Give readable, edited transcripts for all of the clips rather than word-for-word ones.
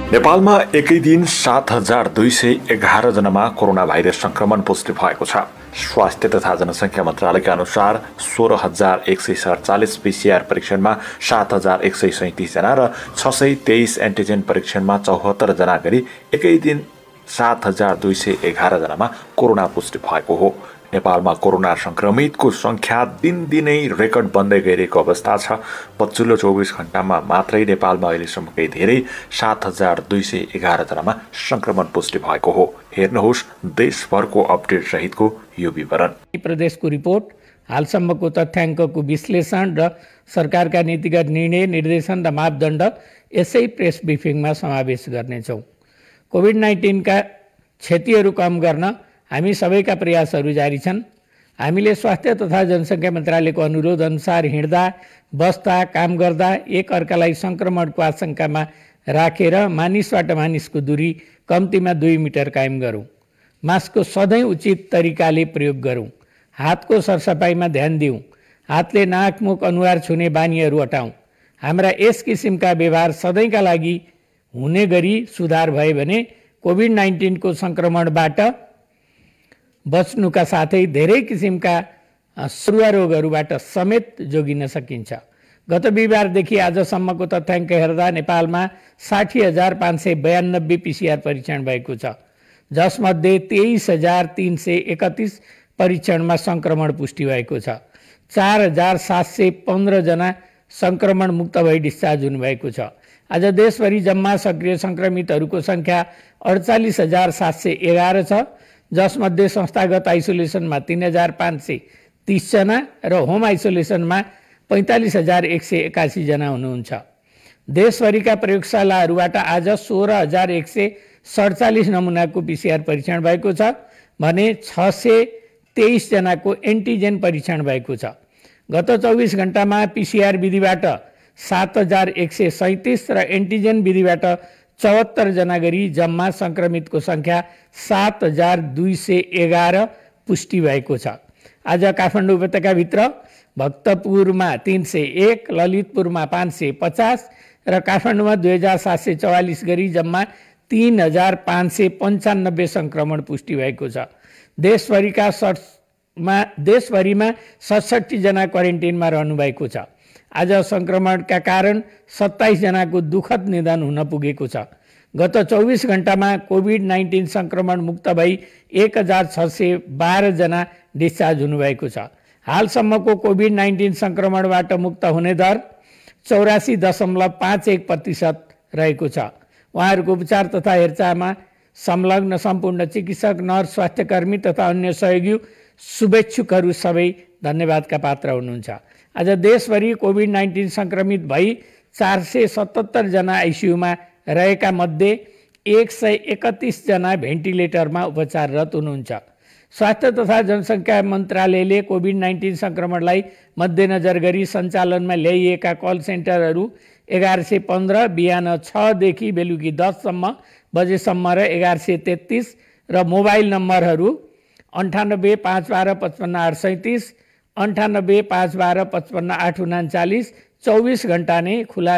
नेपालमा एकै दिन 7,211 जनामा कोरोना भाइरस संक्रमण पुष्टि भएको छ। स्वास्थ्य तथा जनसङ्ख्या मन्त्रालयका अनुसार 16,147 पीसीआर परीक्षणमा 7,137 जना र 623 एन्टिजेन परीक्षणमा 74 जना गरी एकै दिन 7,211 जनामा कोरोना पुष्टि भएको हो। नेपालमा कोरोना संक्रमितको संख्या दिनदिनै रेकर्ड बन्दै गइरहेको अवस्था छ। पछिल्लो 24 घण्टामा मात्रै नेपालमा अहिलेसम्मकै धेरै 7,211 जनामा संक्रमण पुष्टि भएको हो। हेर्नुहोस् देशभरको अपडेट सहितको यो विवरण। प्रदेशको रिपोर्ट, हालसम्मको तथ्याङ्कको विश्लेषण र सरकारका नीतिगत निर्णय, निर्देशन र मापदण्ड यसै प्रेस ब्रिफिङमा समावेश गर्नेछौँ। कोभिड-19 का क्षतिहरू कम गर्न हामी सबैका प्रयासहरू जारी छन्। हामीले स्वास्थ्य तथा जनसङ्ख्या मन्त्रालयको अनुरोध अनुसार हिँड्दा, बस्दा, काम गर्दा एक अर्कालाई संक्रमणको आशंकामा राखेर मानिसबाट मानिसको दूरी कम्तीमा 2 मिटर कायम गरौँ। मास्कको सधैँ उचित तरिकाले प्रयोग गरौँ। हातको सरसफाइमा ध्यान दिउँ। हातले नाक, मुख, अनुहार छुने बानीहरू हटाउँ। हाम्रा यस किसिमका व्यवहार सधैँका लागि हुने गरी सुधार भए भने कोभिड-19 को संक्रमणबाट बच्नुका साथै धेरै किसिमका सरुवा रोगहरूबाट समेत जोगिन सकिन्छ। गत बिहिबारदेखि आजसम्मको तथ्याङ्क हेर्दा नेपालमा 60,592 पीसीआर परीक्षण भएको छ, जसमध्ये 23,331 परीक्षणमा संक्रमण पुष्टि भएको छ। 4,715 जना संक्रमण मुक्त भई डिस्चार्ज हुनुभएको छ। आज देशभरि जम्मा सक्रिय संक्रमितहरूको संख्या 48,711 छ, जसमध्ये संस्थागत आइसोलेसनमा 3,530 जना र होम आइसोलेसनमा 45,181 जना हुनुहुन्छ। देशभरिका प्रयोगशालाहरूबाट आज 16,147 नमुनाको पीसीआर परीक्षण भएको छ भने 623 जनाको एन्टिजेन परीक्षण भएको छ। गत 24 घण्टामा पीसीआर विधिबाट 7,137 र एन्टिजेन विधिबाट 74 जना गरी जम्मा संक्रमितको संख्या 7,211 पुष्टि भएको छ। आज काठमाडौँ उपत्यकाभित्र भक्तपुरमा 301, ललितपुरमा 550 र काठमाडौँमा 2,744 गरी जम्मा 3,595 संक्रमण पुष्टि भएको छ। देशभरिमा 67 जना क्वारेन्टिनमा रहनु भएको छ। आज संक्रमणका कारण 27 जनाको दुःखद निधन हुन पुगेको छ। गत 24 घण्टामा कोभिड-19 संक्रमण मुक्त भई 1,612 जना डिस्चार्ज हुनुभएको छ। हालसम्मको कोभिड-19 संक्रमणबाट मुक्त हुने दर 84.51% रहेको छ। उहाँहरूको उपचार तथा हेरचाहमा संलग्न सम्पूर्ण चिकित्सक, नर्स, स्वास्थ्यकर्मी तथा अन्य सहयोगी शुभेच्छुकहरू सबै धन्यवादका पात्र हुनुहुन्छ। आज देशभरि कोभिड-19 संक्रमित भई 477 जना आइसियुमा रहेका मध्ये 131 जना भेन्टिलेटरमा उपचाररत हुनुहुन्छ। स्वास्थ्य तथा जनसङ्ख्या मन्त्रालयले कोभिड-19 संक्रमणलाई मध्यनजर गरी सञ्चालनमा ल्याइएका कल सेन्टरहरू 1115 बिहान 6 देखि बेलुकी 10 बजेसम्म र 1133 र मोबाइल नम्बरहरू 98 512 55 837, 98 512 55 839 24 घण्टा नै खुला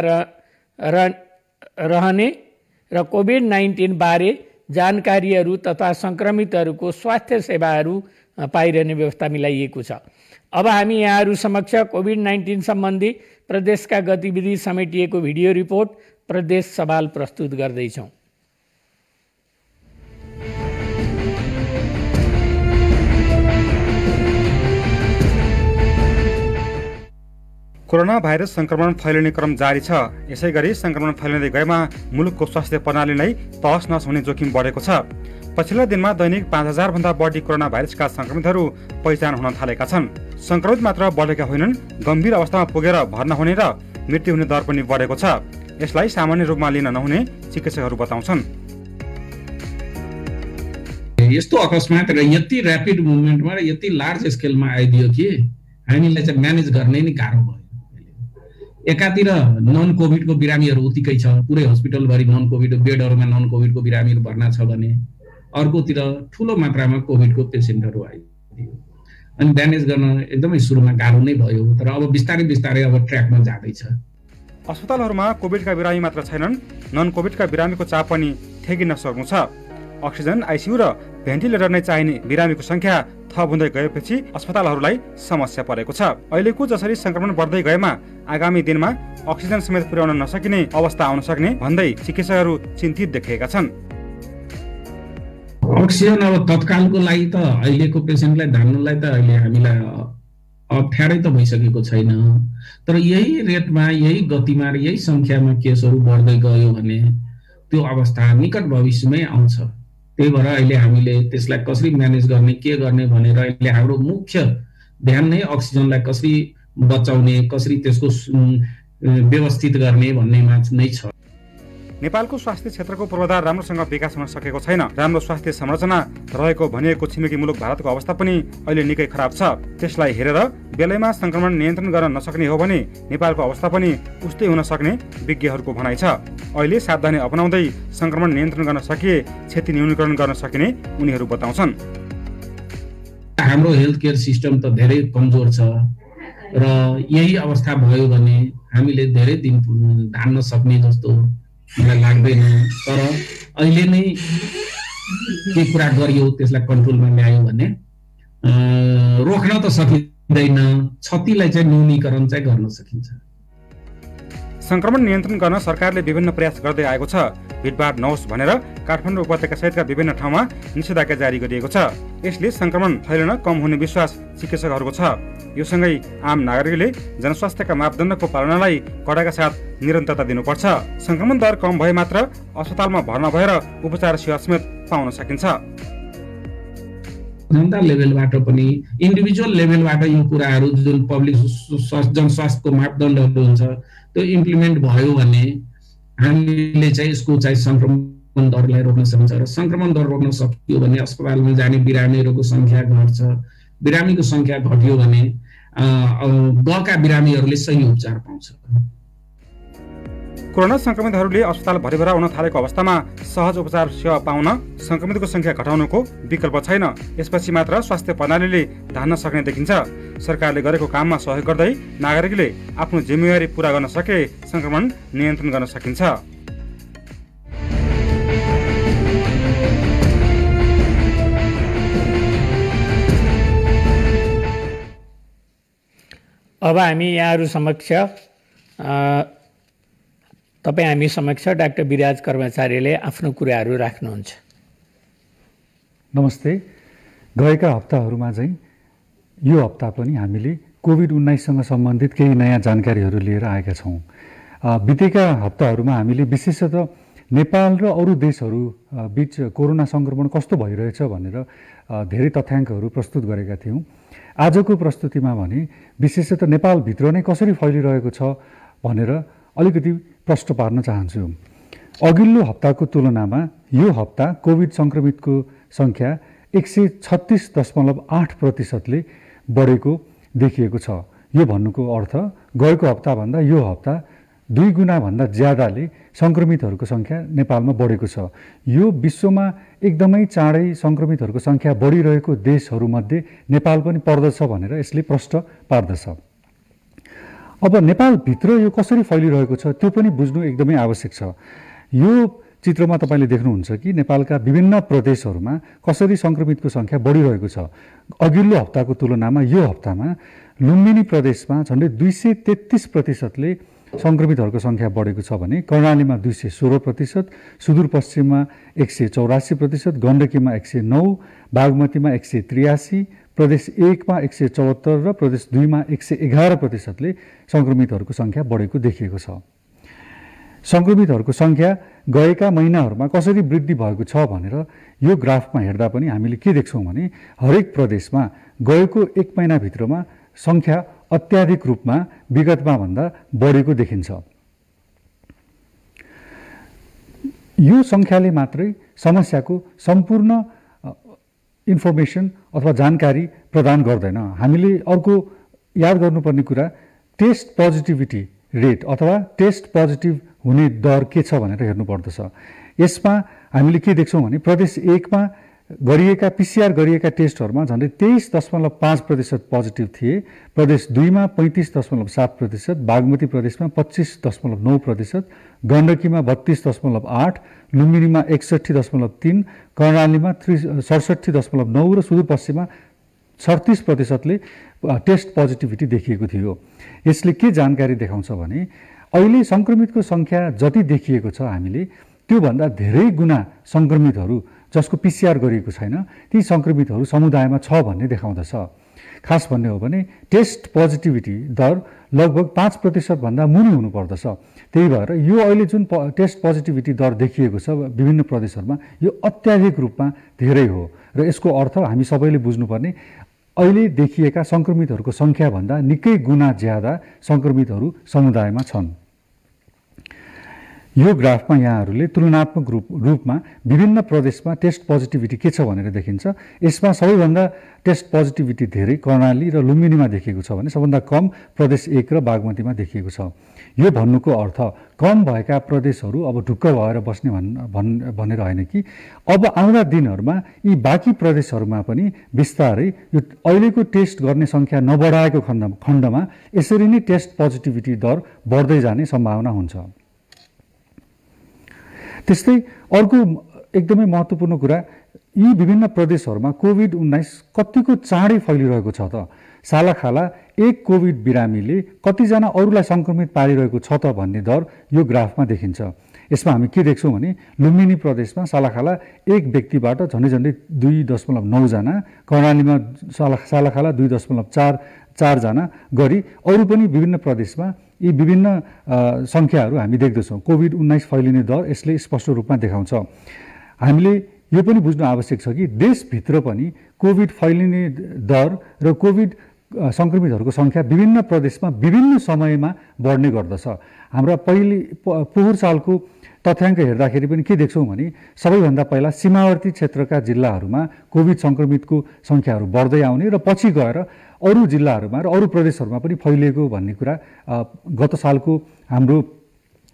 रहने र कोभिड-19 बारे जानकारीहरू तथा संक्रमितहरूको स्वास्थ्य सेवाहरू पाइरहने व्यवस्था मिलाइएको छ। अब हामी यहाँहरू समक्ष कोभिड-19 सम्बन्धी प्रदेशका गतिविधि समेटिएको भिडियो रिपोर्ट प्रदेश सवाल प्रस्तुत गर्दैछौँ। कोरोना भाइरस संक्रमण फैलिने क्रम जारी छ। यसैगरी संक्रमण फैलिँदै गएमा मुलुकको स्वास्थ्य प्रणाली नै तहस नहस हुने जोखिम बढेको छ। पछिल्ला दिनमा दैनिक 5,000 भन्दा बढी कोरोना भाइरसका संक्रमितहरू पहिचान हुन थालेका छन्। संक्रमित मात्र बढेका होइनन्, गम्भीर अवस्थामा पुगेर भर्ना हुने र मृत्यु हुने दर पनि बढेको छ। यसलाई सामान्य रूपमा लिन नहुने चिकित्सकहरू बताउँछन्। यस्तो अकस्मात र यति र्यापिड मुभमेन्टमा र यति लार्ज स्केलमा आइदियो कि हामीलाई चाहिँ म्यानेज गर्ने नै गाह्रो भयो। एकातिर नन कोभिडको बिरामीहरू उत्तिकै छ, पुरै हस्पिटलभरि नन कोभिड बेडहरूमा नन कोभिडको बिरामीहरू भर्ना छ भने अर्कोतिर ठुलो मात्रामा कोभिडको पेसेन्टहरू आइदियो अनि म्यानेज गर्न एकदमै सुरुमा गाह्रो नै भयो। तर अब बिस्तारै बिस्तारै अब ट्र्याकमा जाँदैछ। अस्पतालहरूमा कोभिडका बिरामी मात्र छैनन्, नन कोभिडका बिरामीको चाप पनि ठेकिन सक्नु छ। अक्सिजन, आइसियु र भेन्टिलेटर नै चाहिने बिरामीको संख्या थप हुँदै गएपछि अस्पतालहरूलाई समस्या परेको छ। अहिलेको जसरी संक्रमण बढ्दै गएमा आगामी दिनमा अक्सिजन समेत पुर्याउन नसकिने अवस्था आउन सक्ने भन्दै चिकित्सकहरू चिन्तित देखिएका छन्। अक्सिजन अब तत्कालको लागि त अहिलेको पेसेन्टलाई धान्नलाई त अहिले हामीलाई अप्ठ्यारै त भइसकेको छैन, तर यही रेटमा, यही गतिमा र यही संख्यामा केसहरू बढ्दै गयो भने त्यो अवस्था निकट भविष्यमै आउँछ। त्यही भएर अहिले हामीले त्यसलाई कसरी म्यानेज गर्ने, के गर्ने भनेर अहिले हाम्रो मुख्य ध्यान नै अक्सिजनलाई कसरी बचाउने, कसरी त्यसको व्यवस्थित गर्ने भन्नेमा नै छ। नेपालको स्वास्थ्य क्षेत्रको पूर्वाधार राम्रोसँग विकास हुन सकेको छैन। राम्रो स्वास्थ्य संरचना रहेको भनिएको छिमेकी मुलुक भारतको अवस्था पनि अहिले निकै खराब छ। त्यसलाई हेरेर बेलैमा संक्रमण नियन्त्रण गर्न नसक्ने हो भने नेपालको अवस्था पनि उस्तै हुन सक्ने विज्ञहरूको भनाइ छ। अहिले सावधानी अपनाउँदै संक्रमण नियन्त्रण गर्न सकिए क्षति न्यूनीकरण गर्न सकिने उनीहरू बताउँछन्। हाम्रो हेल्थ केयर सिस्टम त धेरै कमजोर छ र यही अवस्था भयो भने हामीले धेरै दिन धान्न सक्ने जस्तो मलाई लाग्दैन। तर अहिले नै के कुरा गरियो त्यसलाई कन्ट्रोलमा ल्यायो भने रोक्न त सकिँदैन, क्षतिलाई चाहिँ न्यूनीकरण चाहिँ गर्न सकिन्छ। संक्रमण नियन्त्रण गर्न सरकारले विभिन्न प्रयास गर्दै आएको छ। भिडभाड नहोस् भनेर काठमाडौँ उपत्यका सहितका विभिन्न ठाउँमा निषेधाज्ञा जारी गरिएको छ। यसले संक्रमण फैलन कम हुने विश्वास चिकित्सकहरूको छ। यो सँगै आम नागरिकले जनस्वास्थ्यका मापदण्डको पालनालाई कडाका साथ निरन्तरता दिनुपर्छ। संक्रमण दर कम भए मात्र अस्पतालमा भर्ना भएर उपचार सेवा समेत पाउन सकिन्छ। जनता लेभलबाट पनि इन्डिभिजुअल लेभलबाट यो कुराहरू जुन पब्लिक जनस्वास्थ्यको मापदण्डहरू हुन्छ त्यो इम्प्लिमेन्ट भयो भने हामीले चाहिँ यसको चाहिँ संक्रमण दरलाई रोक्न सकिन्छ र संक्रमण दर रोक्न सकियो भने अस्पतालमा जाने बिरामीहरूको संख्या घट्छ। बिरामीको संख्या घट्यो भने गएका बिरामीहरूले सही उपचार पाउँछ। कोरोना संक्रमितहरूले अस्पताल भरिभरा हुन थालेको अवस्थामा सहज उपचार सेवा पाउन संक्रमितको संख्या घटाउनुको विकल्प छैन। यसपछि मात्र स्वास्थ्य प्रणालीले धान्न सक्ने देखिन्छ। सरकारले गरेको काममा सहयोग गर्दै नागरिकले आफ्नो जिम्मेवारी पूरा गर्न सके संक्रमण नियन्त्रण गर्न सकिन्छ। अब हामी यहाँहरू समक्ष हामी समक्ष डाक्टर विराज कर्मचारीले आफ्नो कुराहरू राख्नुहुन्छ। नमस्ते। गएका हप्ताहरूमा चाहिँ यो हप्ता पनि हामीले कोभिड-19सँग सम्बन्धित केही नयाँ जानकारीहरू लिएर आएका छौँ। बितेका हप्ताहरूमा हामीले विशेषतः नेपाल र अरू देशहरू बीच कोरोना सङ्क्रमण कस्तो भइरहेछ भनेर धेरै तथ्याङ्कहरू प्रस्तुत गरेका थियौँ। आजको प्रस्तुतिमा भने विशेषतः नेपालभित्र नै कसरी फैलिरहेको छ भनेर अलिकति प्रश्न पार्न चाहन्छु। अघिल्लो हप्ताको तुलनामा यो हप्ता कोभिड सङ्क्रमितको सङ्ख्या 136.8%ले बढेको देखिएको छ। यो भन्नुको अर्थ गएको हप्ताभन्दा यो हप्ता 2 गुणाभन्दा ज्यादाले सङ्क्रमितहरूको सङ्ख्या नेपालमा बढेको छ। यो विश्वमा एकदमै चाँडै सङ्क्रमितहरूको सङ्ख्या बढिरहेको देशहरूमध्ये नेपाल पनि पर्दछ भनेर यसले प्रश्न पार्दछ। अब नेपालभित्र यो कसरी फैलिरहेको छ त्यो पनि बुझ्नु एकदमै आवश्यक छ। यो चित्रमा तपाईँले देख्नुहुन्छ कि नेपालका विभिन्न प्रदेशहरूमा कसरी सङ्क्रमितको सङ्ख्या बढिरहेको छ। अघिल्लो हप्ताको तुलनामा यो हप्तामा लुम्बिनी प्रदेशमा झन्डै 233%ले सङ्क्रमितहरूको सङ्ख्या बढेको छ भने कर्णालीमा 216%, सुदूरपश्चिममा 184%, गण्डकीमा 109, बागमतीमा 183, प्रदेश 1मा 174 र प्रदेश 2मा 111%ले सङ्क्रमितहरूको सङ्ख्या बढेको देखिएको छ। सङ्क्रमितहरूको सङ्ख्या गएका महिनाहरूमा कसरी वृद्धि भएको छ भनेर यो ग्राफमा हेर्दा पनि हामीले के देख्छौँ भने हरेक प्रदेशमा गएको 1 महिनाभित्रमा सङ्ख्या अत्याधिक रूपमा विगतमा भन्दा बढेको देखिन्छ। यो सङ्ख्याले मात्रै समस्याको सम्पूर्ण इन्फर्मेसन अथवा जानकारी प्रदान गर्दैन। हामीले अर्को याद गर्नुपर्ने कुरा टेस्ट पोजिटिभिटी रेट अथवा टेस्ट पोजिटिभ हुने दर के छ भनेर हेर्नुपर्दछ। यसमा हामीले के देख्छौँ भने प्रदेश 1मा गरिएका पिसिआर गरिएका टेस्टहरूमा झन्डै 23.5% पोजिटिभ थिए। प्रदेश 2मा 35.7%, बागमती प्रदेशमा 25.9%, गण्डकीमा 32.8%, लुम्बिनीमा 61.3%, कर्णालीमा 67.9% र सुदूरपश्चिममा 36%ले टेस्ट पोजिटिभिटी देखिएको थियो। यसले के जानकारी देखाउँछ भने अहिले सङ्क्रमितको सङ्ख्या जति देखिएको छ हामीले त्योभन्दा धेरै गुणा सङ्क्रमितहरू जसको पिसिआर गरिएको छैन ती सङ्क्रमितहरू समुदायमा छ भन्ने देखाउँदछ। खास भन्ने हो भने टेस्ट पोजिटिभिटी दर लगभग 5% भन्दा मुनि हुनुपर्दछ। त्यही भएर यो अहिले जुन टेस्ट पोजिटिभिटी दर देखिएको छ विभिन्न प्रदेशहरूमा यो अत्याधिक रूपमा धेरै हो र यसको अर्थ हामी सबैले बुझ्नुपर्ने अहिले देखिएका सङ्क्रमितहरूको सङ्ख्याभन्दा निकै गुणा ज्यादा सङ्क्रमितहरू समुदायमा छन्। यो ग्राफमा यहाँहरूले तुलनात्मक रूपमा विभिन्न प्रदेशमा टेस्ट पोजिटिभिटी के छ भनेर देखिन्छ। यसमा सबैभन्दा टेस्ट पोजिटिभिटी धेरै कर्णाली र लुम्बिनीमा देखिएको छ भने सबभन्दा कम प्रदेश 1 र बागमतीमा देखिएको छ। यो भन्नुको अर्थ कम भएका प्रदेशहरू अब ढुक्क भएर बस्ने भनेर होइन कि अब आउँदा दिनहरूमा यी बाँकी प्रदेशहरूमा पनि बिस्तारै यो अहिलेको टेस्ट गर्ने सङ्ख्या नबढाएको खण्डमा यसरी नै टेस्ट पोजिटिभिटी दर बढ्दै जाने सम्भावना हुन्छ। त्यस्तै अर्को एकदमै महत्त्वपूर्ण कुरा यी विभिन्न प्रदेशहरूमा कोभिड-19 कतिको चाँडै फैलिरहेको छ त। सालाखाला एक कोभिड बिरामीले कतिजना अरूलाई सङ्क्रमित पारिरहेको छ त भन्ने दर यो ग्राफमा देखिन्छ। यसमा हामी के देख्छौँ भने लुम्बिनी प्रदेशमा सालाखाला एक व्यक्तिबाट झन्डै 2.9 जना, कर्णालीमा सालाखाला 2.4 जना गरी अरू पनि विभिन्न प्रदेशमा यी विभिन्न सङ्ख्याहरू हामी देख्दछौँ। कोभिड-19 फैलिने दर यसले स्पष्ट रूपमा देखाउँछ। हामीले यो पनि बुझ्नु आवश्यक छ कि देशभित्र पनि कोभिड फैलिने दर र कोभिड सङ्क्रमितहरूको सङ्ख्या विभिन्न प्रदेशमा विभिन्न समयमा बढ्ने गर्दछ। हाम्रा पोहोर सालको तथ्याङ्क हेर्दाखेरि पनि के देख्छौँ भने सबैभन्दा पहिला सीमावर्ती क्षेत्रका जिल्लाहरूमा कोभिड सङ्क्रमितको सङ्ख्याहरू बढ्दै आउने र पछि गएर अरू जिल्लाहरूमा र अरू प्रदेशहरूमा पनि फैलिएको भन्ने कुरा गत सालको हाम्रो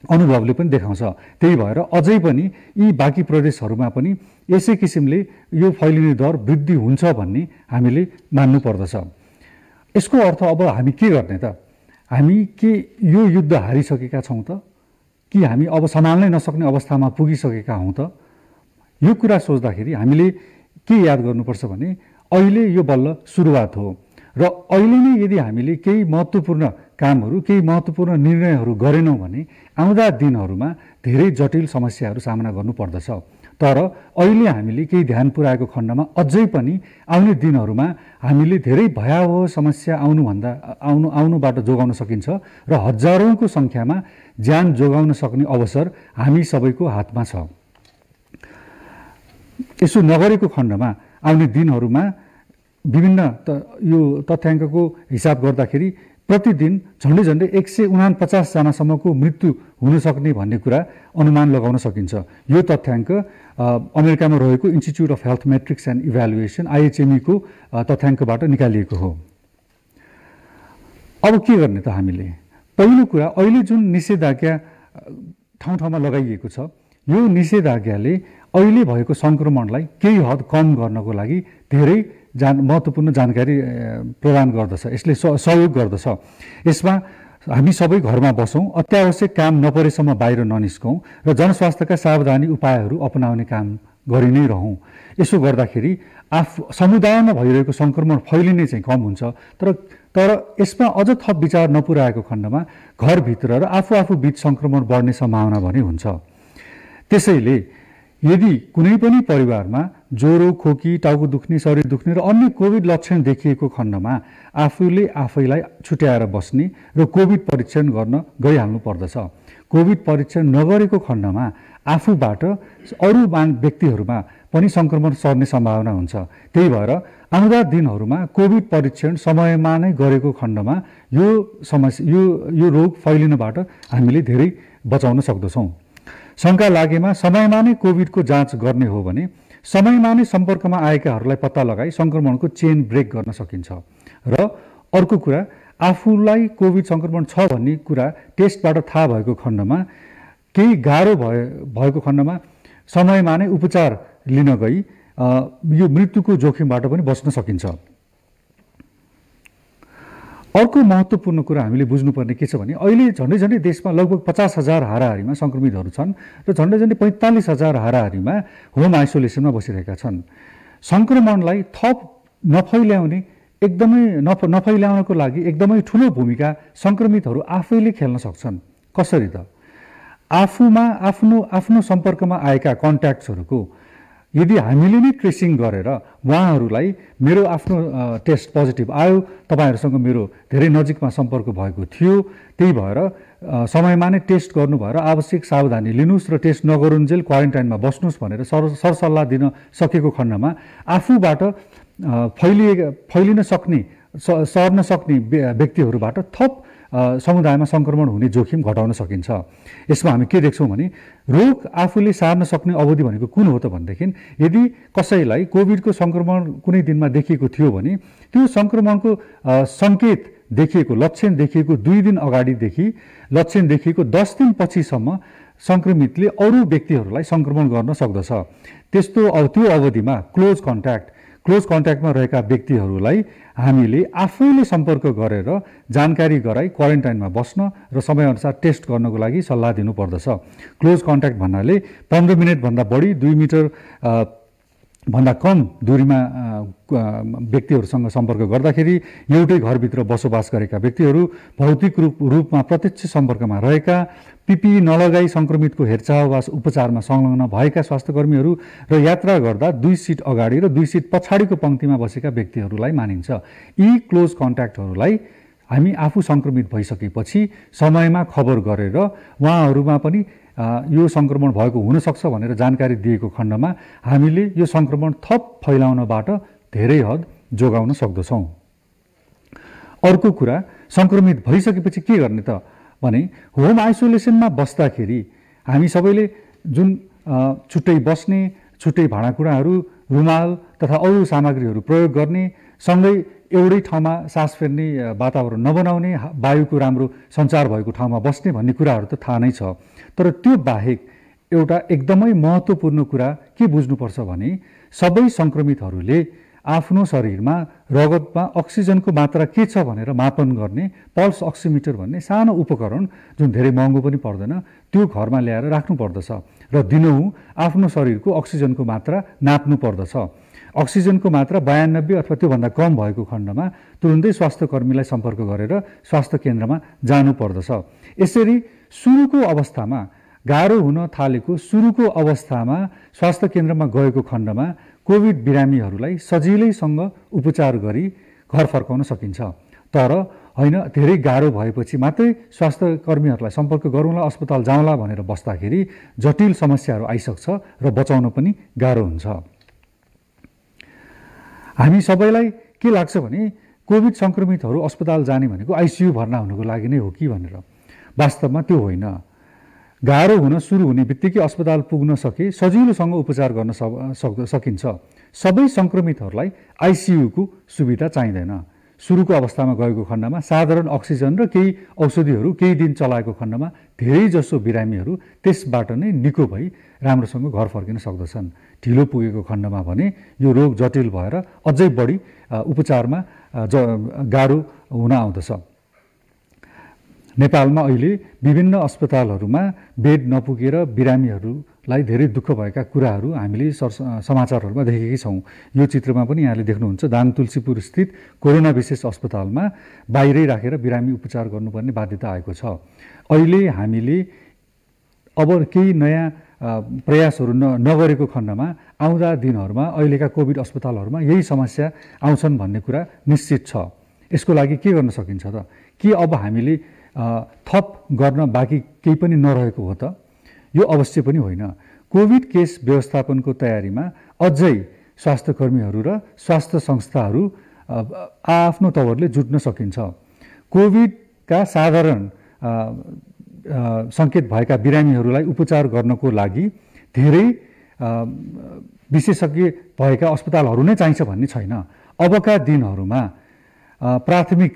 अनुभवले पनि देखाउँछ। त्यही भएर अझै पनि यी बाँकी प्रदेशहरूमा पनि यसै किसिमले यो फैलिने दर वृद्धि हुन्छ भन्ने हामीले मान्नु पर्दछ। यसको अर्थ अब हामी के गर्ने त? हामी के यो युद्ध हारिसकेका छौँ त? कि हामी अब सम्हाल्नै नसक्ने अवस्थामा पुगिसकेका हौँ त? यो कुरा सोच्दाखेरि हामीले के याद गर्नुपर्छ भने अहिले यो बल्ल सुरुवात हो र अहिले नै यदि हामीले केही महत्त्वपूर्ण कामहरू केही महत्त्वपूर्ण निर्णयहरू गरेनौँ भने आउँदा दिनहरूमा धेरै जटिल समस्याहरू सामना गर्नुपर्दछ। तर अहिले हामीले केही ध्यान पुर्याएको खण्डमा अझै पनि आउने दिनहरूमा हामीले धेरै भयावह समस्या आउनुबाट जोगाउन सकिन्छ र हजारौँको सङ्ख्यामा ज्यान जोगाउन सक्ने अवसर हामी सबैको हातमा छ। यसो नगरेको खण्डमा आउने दिनहरूमा विभिन्न यो तथ्याङ्कको हिसाब गर्दाखेरि प्रतिदिन झन्डै 149 जनासम्मको मृत्यु हुन सक्ने भन्ने कुरा अनुमान लगाउन सकिन्छ। यो तथ्याङ्क अमेरिकामा रहेको institute of health matrix and evaluation IHME को तथ्याङ्कबाट निकालिएको हो। अब के गर्ने त हामीले? पहिलो कुरा अहिले जुन निषेधाज्ञा ठाउँ ठाउँमा लगाइएको छ यो निषेधाज्ञाले अहिले भएको सङ्क्रमणलाई केही हद कम गर्नको लागि धेरै महत्त्वपूर्ण जानकारी प्रदान गर्दछ। यसले सहयोग गर्दछ। यसमा हामी सबै घरमा बसौँ, अत्यावश्यक काम नपरेसम्म बाहिर ननिस्कौँ र जनस्वास्थ्यका सावधानी उपायहरू अपनाउने काम गरि नै रहौँ। यसो गर्दाखेरि समुदायमा भइरहेको सङ्क्रमण फैलिने चाहिँ कम हुन्छ। तर यसमा अझ थप विचार नपुर्याएको खण्डमा घरभित्र र आफू बीच सङ्क्रमण बढ्ने सम्भावना भने हुन्छ। त्यसैले यदि कुनै पनि परिवारमा ज्वरो, खोकी, टाउको दुख्ने, शरीर दुख्ने र अन्य कोभिड लक्षण देखिएको खण्डमा आफूले आफैलाई छुट्याएर बस्ने र कोभिड परीक्षण गर्न गइहाल्नु पर्दछ। कोभिड परीक्षण नगरेको खण्डमा आफूबाट अरू व्यक्तिहरूमा पनि सङ्क्रमण सर्ने सम्भावना हुन्छ। त्यही भएर आउँदा दिनहरूमा कोभिड परीक्षण समयमा नै गरेको खण्डमा यो रोग फैलिनबाट हामीले धेरै बचाउन सक्दछौँ। शङ्का लागेमा समयमा नै कोभिडको जाँच गर्ने हो भने समयमा नै सम्पर्कमा आएकाहरूलाई पत्ता लगाई सङ्क्रमणको चेन ब्रेक गर्न सकिन्छ। र अर्को कुरा आफूलाई कोभिड सङ्क्रमण छ भन्ने कुरा टेस्टबाट थाहा भएको खण्डमा केही गाह्रो भएको खण्डमा समयमा नै उपचार लिन गई यो मृत्युको जोखिमबाट पनि बच्न सकिन्छ। अर्को महत्त्वपूर्ण कुरा हामीले बुझ्नुपर्ने के छ भने अहिले झन्डै देशमा लगभग 50,000 हाराहारीमा सङ्क्रमितहरू छन् र झन्डै 45,000 हाराहारीमा होम आइसोलेसनमा बसिरहेका छन्। सङ्क्रमणलाई थप नफैल्याउनको लागि एकदमै ठुलो भूमिका सङ्क्रमितहरू आफैले खेल्न सक्छन्। कसरी त? आफ्नो सम्पर्कमा आएका कन्ट्याक्ट्सहरूको यदि हामीले नै ट्रेसिङ गरेर उहाँहरूलाई मेरो आफ्नो टेस्ट पोजिटिभ आयो, तपाईँहरूसँग मेरो धेरै नजिकमा सम्पर्क भएको थियो, त्यही भएर समयमा नै टेस्ट गर्नु भएर आवश्यक सावधानी लिनुहोस् र टेस्ट नगरुन्जेल क्वारेन्टाइनमा बस्नुहोस् भनेर सरसल्लाह दिन सकेको खण्डमा आफूबाट फैलिन सक्ने सर्न सक्ने व्यक्तिहरूबाट थप समुदायमा सङ्क्रमण हुने जोखिम घटाउन सकिन्छ। यसमा हामी के देख्छौँ भने रोग आफूले सार्न सक्ने अवधि भनेको कुन हो त भनेदेखि यदि कसैलाई कोभिडको सङ्क्रमण कुनै दिनमा देखिएको थियो भने त्यो सङ्क्रमणको सङ्केत देखिएको लक्षण देखिएको 2 दिन अगाडिदेखि लक्षण देखिएको 10 दिन पछिसम्म सङ्क्रमितले अरू व्यक्तिहरूलाई सङ्क्रमण गर्न सक्दछ। त्यो अवधिमा क्लोज कन्ट्याक्टमा रहेका व्यक्तिहरूलाई हामीले आफैले सम्पर्क गरेर जानकारी गराई क्वारेन्टाइनमा बस्न र समयअनुसार टेस्ट गर्नको लागि सल्लाह दिनुपर्दछ। क्लोज कन्ट्याक्ट भन्नाले 15 मिनटभन्दा बढी 2 मिटर भन्दा कम दूरीमा व्यक्तिहरूसँग सम्पर्क गर्दाखेरि एउटै घरभित्र बसोबास गरेका व्यक्तिहरू, भौतिक रूपमा प्रत्यक्ष सम्पर्कमा रहेका, पिपिई नलगाई सङ्क्रमितको हेरचाह वा उपचारमा संलग्न भएका स्वास्थ्यकर्मीहरू र यात्रा गर्दा 2 सिट अगाडि र 2 सिट पछाडिको पङ्क्तिमा बसेका व्यक्तिहरूलाई मानिन्छ। यी क्लोज कन्ट्याक्टहरूलाई हामी आफू सङ्क्रमित भइसकेपछि समयमा खबर गरेर उहाँहरूमा पनि यो सङ्क्रमण भएको हुनसक्छ भनेर जानकारी दिएको खण्डमा हामीले यो सङ्क्रमण थप फैलाउनबाट धेरै हद जोगाउन सक्दछौँ। अर्को कुरा, सङ्क्रमित भइसकेपछि के गर्ने त भने होम आइसोलेसनमा बस्दाखेरि हामी सबैले जुन छुट्टै बस्ने, छुट्टै भाँडाकुँडाहरू, रुमाल तथा अरू सामग्रीहरू प्रयोग गर्ने, सँगै एउटै ठाउँमा सास फेर्ने वातावरण नबनाउने, वायुको राम्रो सञ्चार भएको ठाउँमा बस्ने भन्ने कुराहरू त थाहा नै छ। तर त्यो बाहेक एउटा एकदमै महत्त्वपूर्ण कुरा के बुझ्नुपर्छ भने सबै सङ्क्रमितहरूले आफ्नो शरीरमा रगतमा अक्सिजनको मात्रा के छ भनेर मापन गर्ने पल्स अक्सिमिटर भन्ने सानो उपकरण जुन धेरै महँगो पनि पर्दैन त्यो घरमा ल्याएर राख्नु पर्दछ र दिनहुँ आफ्नो शरीरको अक्सिजनको मात्रा नाप्नु पर्दछ। अक्सिजनको मात्रा 92 अथवा त्योभन्दा कम भएको खण्डमा तुरुन्तै स्वास्थ्यकर्मीलाई सम्पर्क गरेर स्वास्थ्य केन्द्रमा जानु पर्दछ। यसरी सुरुको अवस्थामा गाह्रो हुन थालेको सुरुको अवस्थामा स्वास्थ्य केन्द्रमा गएको खण्डमा कोभिड बिरामीहरूलाई सजिलैसँग उपचार गरी घर फर्काउन सकिन्छ। तर होइन, धेरै गाह्रो भएपछि मात्रै स्वास्थ्य कर्मीहरूलाई सम्पर्क गरौँला, अस्पताल जाउँला भनेर बस्दाखेरि जटिल समस्याहरू आइसक्छ र बचाउन पनि गाह्रो हुन्छ। हामी सबैलाई के लाग्छ भने कोभिड सङ्क्रमितहरू अस्पताल जाने भनेको आइसियु भर्ना हुनुको लागि नै हो कि भनेर। वास्तवमा त्यो होइन। गाह्रो हुन सुरु हुने बित्तिकै अस्पताल पुग्न सके सजिलोसँग उपचार गर्न सकिन्छ। सबै सङ्क्रमितहरूलाई आइसियुको सुविधा चाहिँदैन। सुरुको अवस्थामा गएको खण्डमा साधारण अक्सिजन र केही औषधिहरू केही दिन चलाएको खण्डमा धेरैजसो बिरामीहरू त्यसबाट नै निको भई राम्रोसँग घर फर्किन सक्दछन्। ढिलो पुगेको खण्डमा भने यो रोग जटिल भएर अझै बढी उपचारमा गाह्रो हुन आउँदछ। नेपालमा अहिले विभिन्न अस्पतालहरूमा बेड नपुगेर बिरामीहरूलाई धेरै दुःख भएका कुराहरू हामीले समाचारहरूमा देखेकै छौँ। यो चित्रमा पनि यहाँले देख्नुहुन्छ दाङ तुलसीपुर स्थित कोरोना विशेष अस्पतालमा बाहिरै राखेर बिरामी उपचार गर्नुपर्ने बाध्यता आएको छ। अहिले हामीले अब केही नयाँ प्रयासहरू नगरेको खण्डमा आउँदा दिनहरूमा अहिलेका कोभिड अस्पतालहरूमा यही समस्या आउँछन् भन्ने कुरा निश्चित छ। यसको लागि के गर्न सकिन्छ त? के अब हामीले थप गर्न बाँकी केही पनि नरहेको हो त? यो अवश्य पनि होइन। कोभिड केस व्यवस्थापनको तयारीमा अझै स्वास्थ्यकर्मीहरू र स्वास्थ्य संस्थाहरू आफ्नो तवरले जुट्न सकिन्छ। कोभिडका साधारण सङ्केत भएका बिरामीहरूलाई उपचार गर्नको लागि धेरै विशेषज्ञ भएका अस्पतालहरू नै चाहिन्छ भन्ने छैन। अबका दिनहरूमा प्राथमिक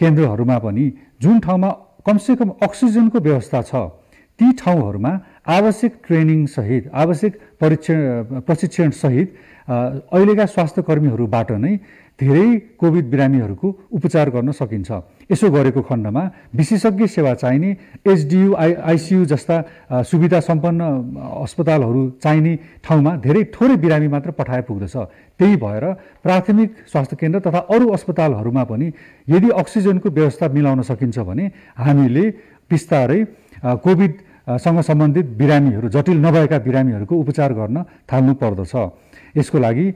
केन्द्रहरूमा पनि जुन ठाउँमा कमसेकम अक्सिजनको व्यवस्था छ ती ठाउँहरूमा आवश्यक ट्रेनिङ सहित आवश्यक प्रशिक्षण सहित अहिलेका स्वास्थ्य कर्मीहरूबाट नै धेरै कोभिड बिरामीहरूको उपचार गर्न सकिन्छ। यसो गरेको खण्डमा विशेषज्ञ सेवा चाहिने एचडियू आइसियू जस्ता सुविधा सम्पन्न अस्पतालहरू चाहिने ठाउँमा धेरै थोरै बिरामी मात्र पठाए पुग्दछ। त्यही भएर प्राथमिक स्वास्थ्य केन्द्र तथा अरू अस्पतालहरूमा पनि यदि अक्सिजनको व्यवस्था मिलाउन सकिन्छ भने हामीले बिस्तारै कोभिडसँग सम्बन्धित बिरामीहरू, जटिल नभएका बिरामीहरूको उपचार गर्न थाल्नु पर्दछ। यसको लागि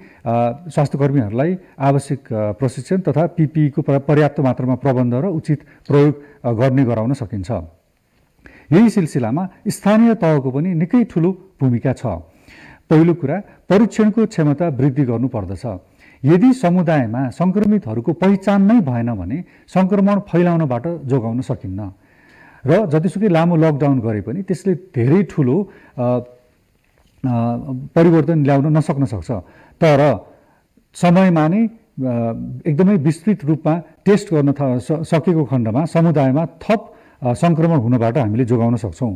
स्वास्थ्यकर्मीहरूलाई आवश्यक प्रशिक्षण तथा पिपिईको पर्याप्त मात्रामा प्रबन्ध र उचित प्रयोग गर्ने गराउन सकिन्छ। यही सिलसिलामा स्थानीय तहको पनि निकै ठुलो भूमिका छ। पहिलो कुरा, परीक्षणको क्षमता वृद्धि गर्नुपर्दछ। यदि समुदायमा सङ्क्रमितहरूको पहिचान नै भएन भने सङ्क्रमण फैलाउनबाट जोगाउन सकिन्न र जतिसुकै लामो लकडाउन गरे पनि त्यसले धेरै ठुलो परिवर्तन ल्याउन नसक्न सक्छ। तर समयमा नै एकदमै विस्तृत रूपमा टेस्ट गर्न सकेको खण्डमा समुदायमा थप सङ्क्रमण हुनबाट हामीले जोगाउन सक्छौँ।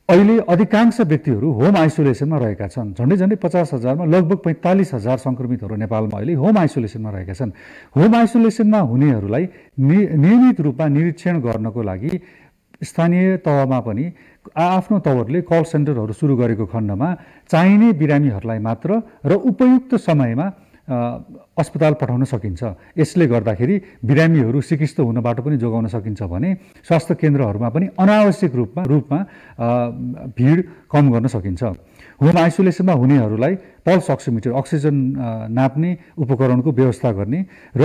अहिले अधिकांश व्यक्तिहरू होम आइसोलेसनमा रहेका छन्। झन्डै 50,000मा लगभग 45,000 सङ्क्रमितहरू नेपालमा अहिले होम आइसोलेसनमा रहेका छन्। होम आइसोलेसनमा हुनेहरूलाई नियमित रूपमा निरीक्षण गर्नको लागि स्थानीय तहमा पनि आफ्नो तवरले कल सेन्टरहरू सुरु गरेको खण्डमा चाहिने बिरामीहरूलाई मात्र र उपयुक्त समयमा अस्पताल पठाउन सकिन्छ। यसले गर्दाखेरि बिरामीहरू सिकिस्त हुनबाट पनि जोगाउन सकिन्छ भने स्वास्थ्य केन्द्रहरूमा पनि अनावश्यक रूपमा भिड कम गर्न सकिन्छ। होम आइसोलेसनमा हुनेहरूलाई पल्स अक्सिमिटर, अक्सिजन नाप्ने उपकरणको व्यवस्था गर्ने र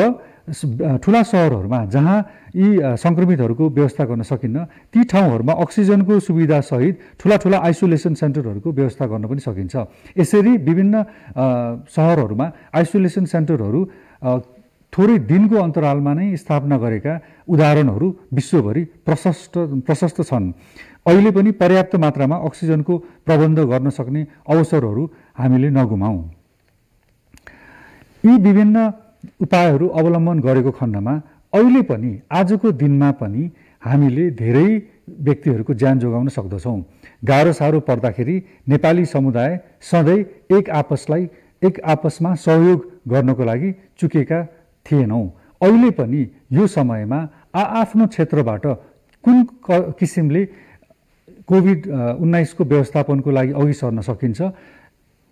ठुला सहरहरूमा जहाँ यी सङ्क्रमितहरूको व्यवस्था गर्न सकिन्न ती ठाउँहरूमा अक्सिजनको सुविधासहित ठुला आइसोलेसन सेन्टरहरूको व्यवस्था गर्न पनि सकिन्छ। यसरी विभिन्न सहरहरूमा आइसोलेसन सेन्टरहरू थोरै दिनको अन्तरालमा नै स्थापना गरेका उदाहरणहरू विश्वभरि प्रशस्त छन्। अहिले पनि पर्याप्त मात्रामा अक्सिजनको प्रबन्ध गर्न सक्ने अवसरहरू हामीले नगुमाउँ। यी विभिन्न उपायहरू अवलम्बन गरेको खण्डमा अहिले पनि आजको दिनमा पनि हामीले धेरै व्यक्तिहरूको ज्यान जोगाउन सक्दछौँ। गाह्रो साह्रो पर्दाखेरि नेपाली समुदाय सधैँ एक आपसमा सहयोग गर्नको लागि चुकेका थिएनौँ। अहिले पनि यो समयमा आफ्नो क्षेत्रबाट कुन किसिमले कोभिड-19 को व्यवस्थापनको लागि अघि सर्न सकिन्छ,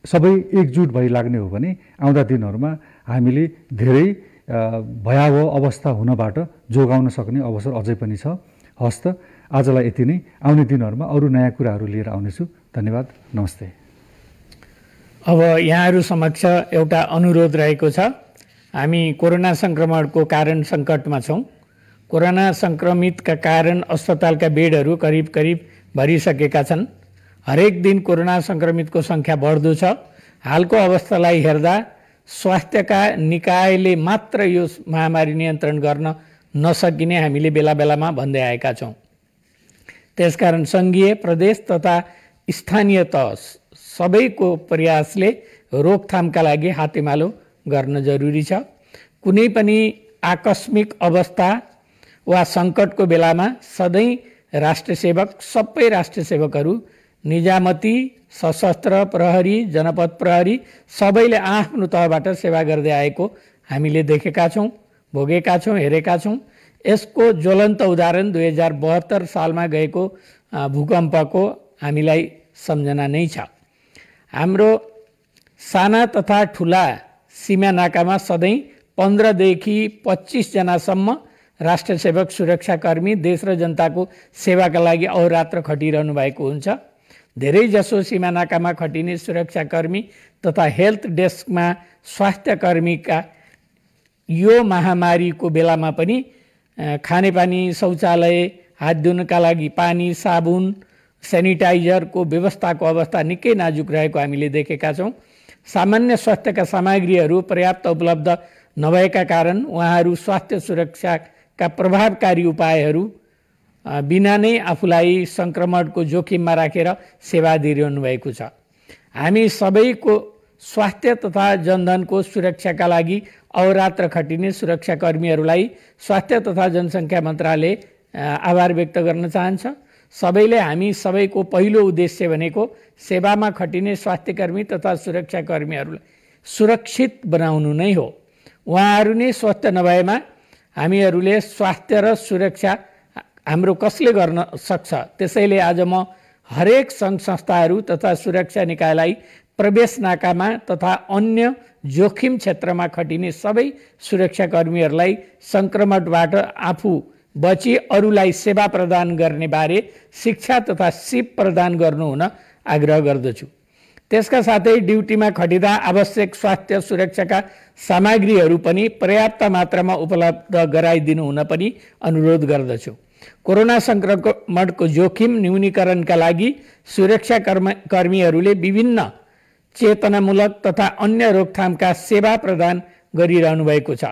सबै एकजुट भई लाग्ने हो भने आउँदा दिनहरूमा हामीले धेरै भयावह अवस्था हुनबाट जोगाउन सक्ने अवसर अझै पनि छ। हस्त आजलाई यति नै। आउने दिनहरूमा अरू नयाँ कुराहरू लिएर आउनेछु। धन्यवाद, नमस्ते। अब यहाँहरू समक्ष एउटा अनुरोध रहेको छ। हामी कोरोना सङ्क्रमणको कारण सङ्कटमा छौँ। कोरोना सङ्क्रमितका कारण अस्पतालका बेडहरू करिब भरिसकेका छन्। हरेक दिन कोरोना सङ्क्रमितको सङ्ख्या बढ्दो छ। हालको अवस्थालाई हेर्दा स्वास्थ्यका निकायले मात्र यो महामारी नियन्त्रण गर्न नसकिने हामीले बेला बेलामा भन्दै आएका छौँ। त्यसकारण सङ्घीय, प्रदेश तथा स्थानीय तह सबैको प्रयासले रोकथामका लागि हातेमालो गर्न जरुरी छ। कुनै पनि आकस्मिक अवस्था वा सङ्कटको बेलामा सधैँ सबै राष्ट्र सेवकहरू, निजामती, सशस्त्र प्रहरी, जनपद प्रहरी सबैले आफ्नो तहबाट सेवा गर्दै आएको हामीले देखेका छौँ, भोगेका छौँ, हेरेका छौँ। यसको ज्वलन्त उदाहरण 2072 सालमा गएको भूकम्पको हामीलाई सम्झना नै छ। हाम्रो साना तथा ठुला सीमा नाकामा सधैँ 15 देखि 25 जनासम्म राष्ट्र सेवक, सुरक्षाकर्मी देश र जनताको सेवाका लागि अहोरात्र खटिरहनु भएको हुन्छ। धेरैजसो सीमा नाकामा खटिने सुरक्षाकर्मी तथा हेल्थ डेस्कमा स्वास्थ्यकर्मीका यो महामारीको बेलामा पनि खानेपानी, शौचालय, हात धुनका लागि पानी, साबुन, सेनिटाइजरको व्यवस्थाको अवस्था निकै नाजुक रहेको हामीले देखेका छौँ। सामान्य स्वास्थ्यका सामग्रीहरू पर्याप्त उपलब्ध नभएका कारण उहाँहरू स्वास्थ्य सुरक्षाका प्रभावकारी उपायहरू बिना नै आफूलाई सङ्क्रमणको जोखिममा राखेर सेवा दिइरहनु भएको छ। हामी सबैको स्वास्थ्य तथा जनधनको सुरक्षाका लागि अहोरात्र खटिने सुरक्षाकर्मीहरूलाई स्वास्थ्य तथा जनसङ्ख्या मन्त्रालय आभार व्यक्त गर्न चाहन्छ। सबैले हामी सबैको पहिलो उद्देश्य भनेको सेवामा खटिने स्वास्थ्यकर्मी तथा सुरक्षाकर्मीहरूलाई सुरक्षित बनाउनु नै हो। उहाँहरू नै स्वस्थ नभएमा हामीहरूले स्वास्थ्य र सुरक्षा हाम्रो कसले गर्न सक्छ? त्यसैले आज म हरेक सङ्घ संस्थाहरू तथा सुरक्षा निकायलाई प्रवेश नाकामा तथा अन्य जोखिम क्षेत्रमा खटिने सबै सुरक्षाकर्मीहरूलाई सङ्क्रमणबाट आफू बची अरूलाई सेवा प्रदान गर्ने बारे शिक्षा तथा सिप प्रदान गर्नु हुन आग्रह गर्दछु। त्यसका साथै ड्युटीमा खटिँदा आवश्यक स्वास्थ्य सुरक्षाका सामग्रीहरू पनि पर्याप्त मात्रामा उपलब्ध गराइदिनु हुन पनि अनुरोध गर्दछु। कोरोना सङ्क्रमणको जोखिम न्यूनीकरणका लागि सुरक्षा कर्मीहरूले विभिन्न चेतनामूलक तथा अन्य रोकथामका सेवा प्रदान गरिरहनु भएको छ।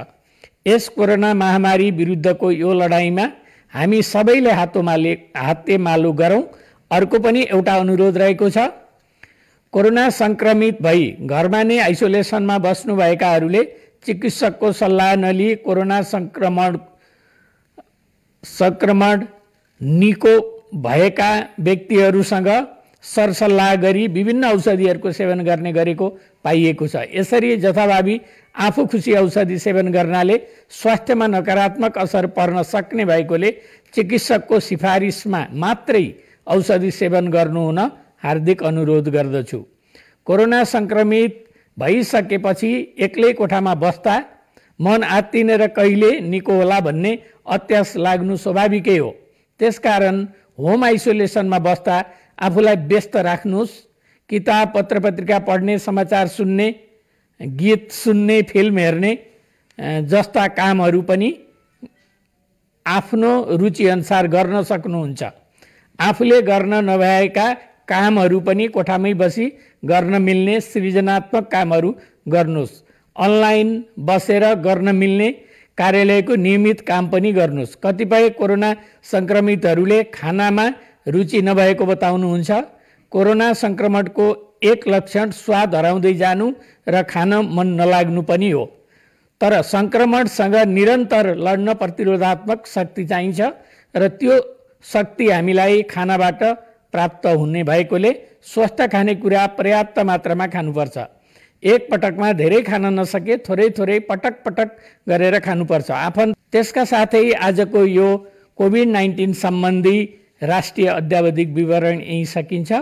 यस कोरोना महामारी विरुद्धको यो लडाईँमा हामी सबैले हातेमालो गरौँ। अर्को पनि एउटा अनुरोध रहेको छ। कोरोना सङ्क्रमित भई घरमा नै आइसोलेसनमा बस्नुभएकाहरूले चिकित्सकको सल्लाह नलिई कोरोना सङ्क्रमण निको भएका व्यक्तिहरूसँग सरसल्लाह गरी विभिन्न औषधिहरूको सेवन गर्ने गरेको पाइएको छ। यसरी जथाभावी आफू खुसी औषधि सेवन गर्नाले स्वास्थ्यमा नकारात्मक असर पर्न सक्ने भएकोले चिकित्सकको सिफारिसमा मात्रै औषधि सेवन गर्नु हुन हार्दिक अनुरोध गर्दछु। कोरोना सङ्क्रमित भइसकेपछि एक्लै कोठामा बस्दा मन आत्तिनेर कहिले निको होला भन्ने अत्यास लाग्नु स्वाभाविकै हो। त्यसकारण होम आइसोलेसनमा बस्दा आफूलाई व्यस्त राख्नुहोस्। किताब पत्र पत्रिका पढ्ने, समाचार सुन्ने, गीत सुन्ने, फिल्म हेर्ने जस्ता कामहरू पनि आफ्नो रुचिअनुसार गर्न सक्नुहुन्छ। आफूले गर्न नभएका कामहरू पनि कोठामै बसी गर्न मिल्ने सृजनात्मक कामहरू गर्नुहोस्। अनलाइन बसेर गर्न मिल्ने कार्यालयको नियमित काम पनि गर्नुहोस्। कतिपय कोरोना सङ्क्रमितहरूले खानामा रुचि नभएको बताउनुहुन्छ। कोरोना सङ्क्रमणको एक लक्षण स्वाद हराउँदै जानु र खान मन नलाग्नु पनि हो। तर सङ्क्रमणसँग निरन्तर लड्न प्रतिरोधात्मक शक्ति चाहिन्छ र त्यो शक्ति हामीलाई खानाबाट प्राप्त हुने भएकोले स्वस्थ खानेकुरा पर्याप्त मात्रामा खानुपर्छ। एक पटकमा धेरै खान नसके थोरै थोरै पटक पटक गरेर खानुपर्छ। त्यसका साथै आजको यो कोभिड-19 सम्बन्धी राष्ट्रिय अद्यावधिक विवरण यही सकिन्छ।